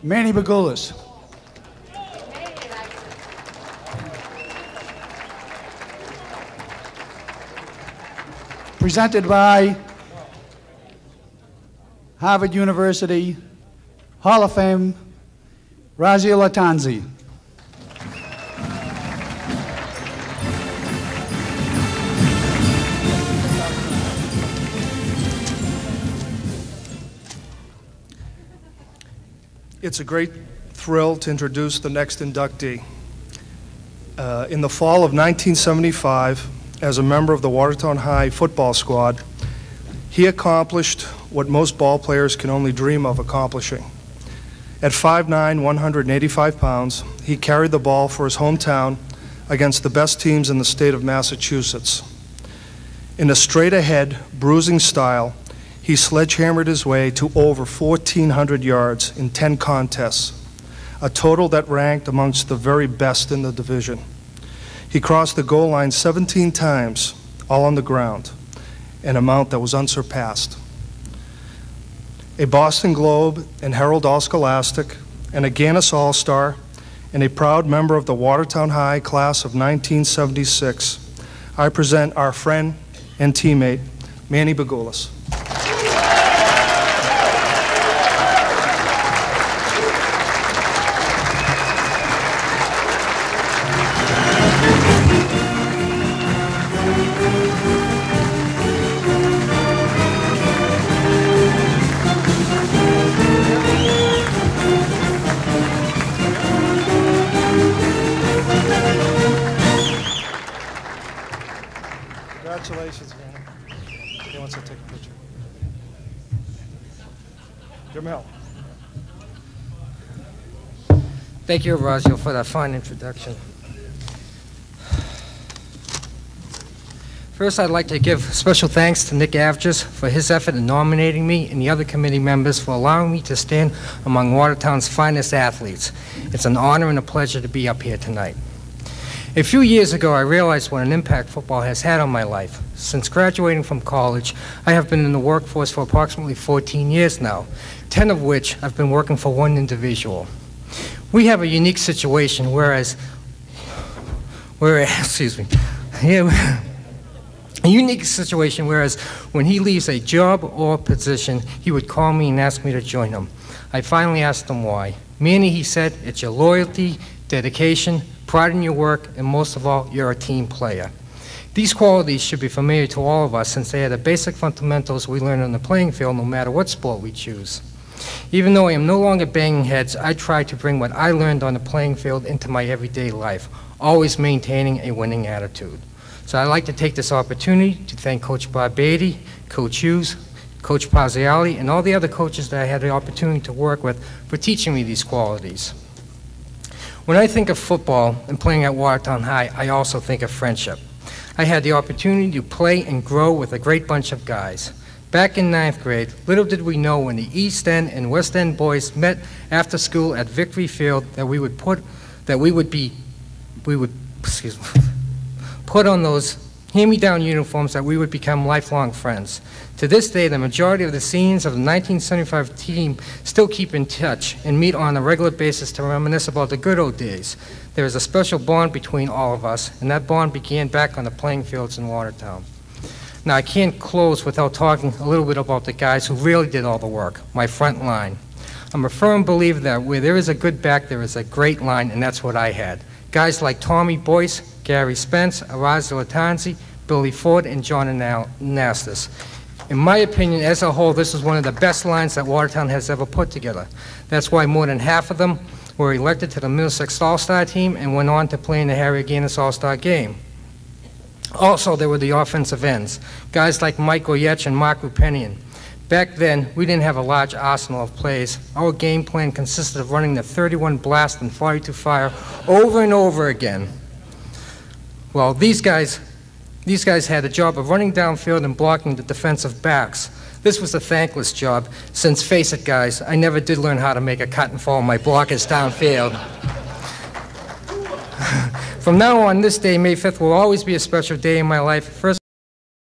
Manny Bougoulas. Presented by Harvard University Hall of Fame, Razia Latanzi. It's a great thrill to introduce the next inductee. In the fall of 1975, as a member of the Watertown High football squad, he accomplished what most ball players can only dream of accomplishing. At 5'9", 185 pounds, he carried the ball for his hometown against the best teams in the state of Massachusetts. In a straight-ahead, bruising style, he sledgehammered his way to over 1,400 yards in 10 contests, a total that ranked amongst the very best in the division. He crossed the goal line 17 times, all on the ground, an amount that was unsurpassed. A Boston Globe and Herald All-Scholastic, and a Guinness All-Star, and a proud member of the Watertown High class of 1976, I present our friend and teammate, Manny Bougoulas. Congratulations, man. He wants to take a picture. Jamel. Thank you, Razio, for that fine introduction. First, I'd like to give special thanks to Nick Avges for his effort in nominating me and the other committee members for allowing me to stand among Watertown's finest athletes. It's an honor and a pleasure to be up here tonight. A few years ago, I realized what an impact football has had on my life. Since graduating from college, I have been in the workforce for approximately 14 years now, 10 of which I've been working for one individual. We have a unique situation, a unique situation whereas when he leaves a job or position, he would call me and ask me to join him. I finally asked him why. Manny, he said, it's your loyalty, dedication, pride in your work, and most of all, you're a team player. These qualities should be familiar to all of us since they are the basic fundamentals we learn on the playing field no matter what sport we choose. Even though I am no longer banging heads, I try to bring what I learned on the playing field into my everyday life, always maintaining a winning attitude. So I'd like to take this opportunity to thank Coach Bob Beatty, Coach Hughes, Coach Pazziali, and all the other coaches that I had the opportunity to work with for teaching me these qualities. When I think of football and playing at Watertown High, I also think of friendship. I had the opportunity to play and grow with a great bunch of guys. Back in 9th grade, little did we know when the East End and West End boys met after school at Victory Field that we would put on those hand-me-down uniforms that we would become lifelong friends. To this day, the majority of the seniors of the 1975 team still keep in touch and meet on a regular basis to reminisce about the good old days. There is a special bond between all of us, and that bond began back on the playing fields in Watertown. Now, I can't close without talking a little bit about the guys who really did all the work, my front line. I'm a firm believer that where there is a good back, there is a great line, and that's what I had. Guys like Tommy Boyce, Gary Spence, Razia Latanzi, Billy Ford, and John Anastas. In my opinion, as a whole, this is one of the best lines that Watertown has ever put together. That's why more than half of them were elected to the Middlesex All-Star team and went on to play in the Harry Guinness All-Star game. Also, there were the offensive ends, guys like Mike Oyech and Mark Rupenian. Back then, we didn't have a large arsenal of plays. Our game plan consisted of running the 31 blast and 42 fire over and over again. Well, these guys had the job of running downfield and blocking the defensive backs. This was a thankless job, since, face it, guys, I never did learn how to make a cut and follow my blockers downfield. From now on, this day, May 5th, will always be a special day in my life. First